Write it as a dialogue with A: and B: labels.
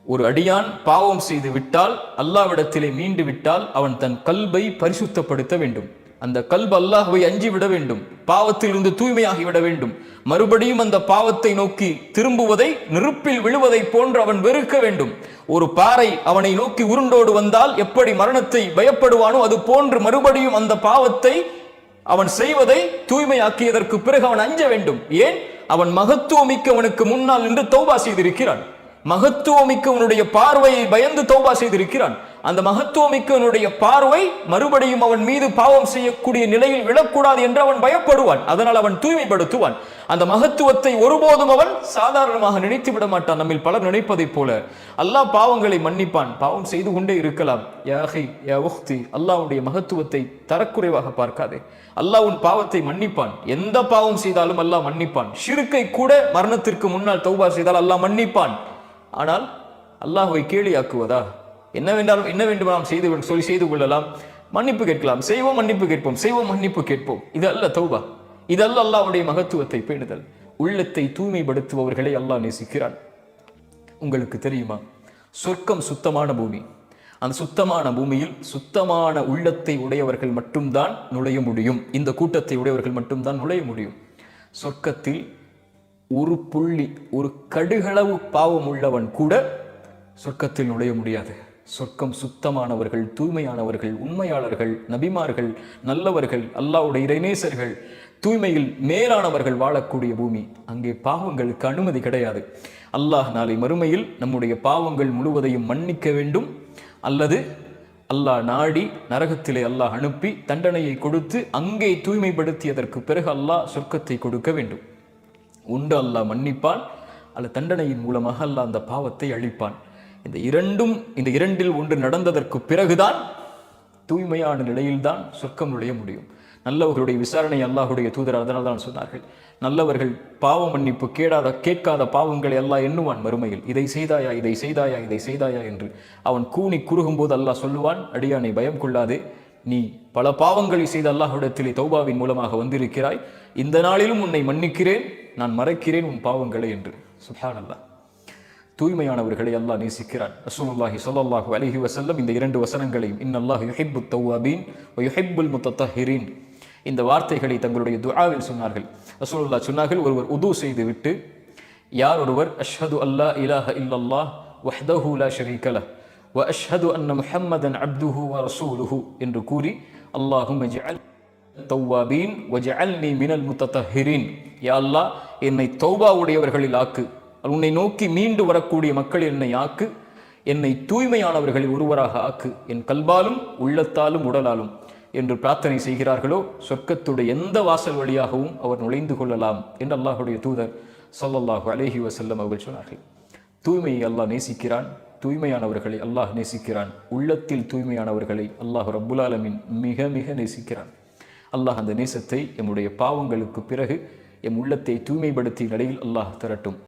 A: ஒரு அடியான் பாவம் செய்து விட்டால், அல்லாஹ்விடத்திலே மீண்டு விட்டால், அவன் தன் கல்பை பரிசுத்தப்படுத்த வேண்டும். அந்த கல்பு அல்லாஹ்வை அஞ்சி விட வேண்டும், பாவத்திலிருந்து தூய்மையாகி விட வேண்டும். மறுபடியும் அந்த பாவத்தை நோக்கி திரும்புவதை, நெருப்பில் விழுவதை போன்று அவன் வெறுக்க வேண்டும். ஒரு பாறை அவனை நோக்கி உருண்டோடு வந்தால் எப்படி மரணத்தை பயப்படுவானோ அது போன்று மறுபடியும் அந்த பாவத்தை அவன் செய்வதை தூய்மையாக்கியதற்கு பிறகு அவன் அஞ்ச வேண்டும். ஏன்? அவன் மகத்துவமிக்கவனுக்கு முன்னால் நின்று தௌபா செய்திருக்கிறான். மகத்துவமிக்கவனுடைய பார்வையை பயந்து தௌபா செய்திருக்கிறான். அந்த மகத்துவமிக்கவனுடைய பார்வை மறுபடியும் அவன் மீது பாவம் செய்யக்கூடிய நிலையில் விழக்கூடாது என்று அவன் பயப்படுவான். அதனால் அவன் தூய்மைப்படுத்துவான். அந்த மகத்துவத்தை ஒருபோதும் அவன் சாதாரணமாக நினைத்து விட மாட்டான். நம்மில் பலர் நினைப்பதை போல அல்லாஹ் பாவங்களை மன்னிப்பான், பாவம் செய்து கொண்டே இருக்கலாம். அல்லாஹ்வுடைய மகத்துவத்தை தரக்குறைவாக பார்க்காதே. அல்லாஹ் உன் பாவத்தை மன்னிப்பான். எந்த பாவம் செய்தாலும் அல்லாஹ் மன்னிப்பான். ஷிர்க்கை கூட மரணத்திற்கு முன்னால் தௌபா செய்தால் அல்லாஹ் மன்னிப்பான். ஆனால் அல்லாஹ்வை கேலியாக்குவதா? என்ன வேண்டுமானால் செய்து கொள்ளலாம், மன்னிப்பு கேட்கலாம், செய்வோம் மன்னிப்பு கேட்போம், செய்வோம் மன்னிப்பு கேட்போம். இது அல்ல தௌபா. இது அல்ல அல்லாஹ்வுடைய மகத்துவத்தை பேணுதல். உள்ளத்தை தூய்மைப்படுத்துபவர்களை அல்லாஹ் நேசிக்கிறான். உங்களுக்கு தெரியுமா, சொர்க்கம் சுத்தமான பூமி. அந்த சுத்தமான பூமியில் சுத்தமான உள்ளத்தை உடையவர்கள் மட்டும்தான் நுழைய முடியும். இந்த கூட்டத்தை உடையவர்கள் மட்டும்தான் நுழைய முடியும். சொர்க்கத்தில் ஒரு புள்ளி, ஒரு கடுகளவு பாவம் உள்ளவன் கூட சொர்க்கத்தில் நுழைய முடியாது. சொர்க்கம் சுத்தமானவர்கள், தூய்மையானவர்கள், உண்மையாளர்கள், நபிமார்கள், நல்லவர்கள், அல்லாஹ்வுடைய இறைநேசர்கள், தூய்மையில் மேலானவர்கள் வாழக்கூடிய பூமி. அங்கே பாவங்களுக்கு அனுமதி கிடையாது. அல்லாஹ் நாளை மறுமையில் நம்முடைய பாவங்கள் முழுவதையும் மன்னிக்க வேண்டும், அல்லது அல்லாஹ் நாடி நரகத்திலே அல்லாஹ் அனுப்பி தண்டனையை கொடுத்து அங்கே தூய்மைப்படுத்தியதற்கு பிறகு அல்லாஹ் சொர்க்கத்தை கொடுக்க வேண்டும். உண்டு அல்லாஹ் மன்னிப்பான், அல்ல தண்டனையின் மூலமாக அல்லாஹ் அந்த பாவத்தை அழிப்பான். இந்த இரண்டில் ஒன்று நடந்ததற்கு பிறகுதான் தூய்மையான நிலையில்தான் சொர்க்கம் நுழைய முடியும். நல்லவர்களுடைய விசாரணை அல்லாஹுடைய தூதர் அதனால் தான் சொன்னார்கள், நல்லவர்கள் பாவ மன்னிப்பு கேட்காத பாவங்களை அல்லாஹ் எண்ணுவான் மறுமையில். இதை செய்தாயா, இதை செய்தாயா, இதை செய்தாயா என்று. அவன் கூனி குறுகும் போது அல்லாஹ் சொல்லுவான், அடியானை பயம் கொள்ளாதே, நீ பல பாவங்களை செய்த அல்லாஹ்விடத்திலே தௌபாவின் மூலமாக வந்திருக்கிறாய். இந்த நாளிலும் உன்னை மன்னிக்கிறேன், நான் மறைக்கிறேன் உன் பாவங்களை என்று. சுப்ஹானல்லாஹ். தூய்மையானவர்களை அல்லாஹ் நேசிக்கிறான். ரசூலுல்லாஹி ஸல்லல்லாஹு அலைஹி வஸல்லம் இந்த இரண்டு வசனங்களையும், இன்னல்லாஹு யுஹிப்புத் தவ்வாபீன் வ யுஹிப்புல் முத்தத்தஹிரீன், இந்த வார்த்தைகளை தங்களுடைய துஆவில் சொன்னார்கள். ரசூலுல்லாஹ் சொன்னார்கள், ஒருவர் உது செய்து விட்டு யார் ஒருவர் அஷ்ஹது அல்லா இலாஹ இல்லல்லாஹ் வஹ்தஹு லா ஷரீக லஹ் வ அஷ்ஹது அன்ன முஹம்மதன் அப்துஹு வ ரசூலுஹு என்று கூறி, அல்லாஹும்ம ஜஅல் தவ்வாபீன் வஜஅல்னி மினல் முத்தத்தஹிரீன், யா அல்லாஹ் என்னை தௌபா உடையவர்களில் ஆக்கு, உன்னை நோக்கி மீண்டு வரக்கூடிய மக்கள் என்னை ஆக்கு, என்னை தூய்மையானவர்களில் ஒருவராக ஆக்கு, என் கல்பாலும் உள்ளத்தாலும் உடலாலும் என்று பிரார்த்தனை செய்கிறார்களோ சொர்க்கத்துடைய எந்த வாசல் வழியாகவும் அவர் நுழைந்து கொள்ளலாம் என்று அல்லாஹுடைய தூதர் ஸல்லல்லாஹு அலைஹி வஸல்லம் அவர்கள் சொன்னார்கள். தூய்மையை அல்லாஹ் நேசிக்கிறான், தூய்மையானவர்களை அல்லாஹ் நேசிக்கிறான். உள்ளத்தில் தூய்மையானவர்களை அல்லாஹ் ரப்புல் ஆலமீன் மிக மிக நேசிக்கிறான். அல்லாஹ் அந்த நேசத்தை எம்முடைய பாவங்களுக்கு பிறகு எம் உள்ளத்தை தூய்மைப்படுத்திய நிலையில் அல்லாஹ் தரட்டும்.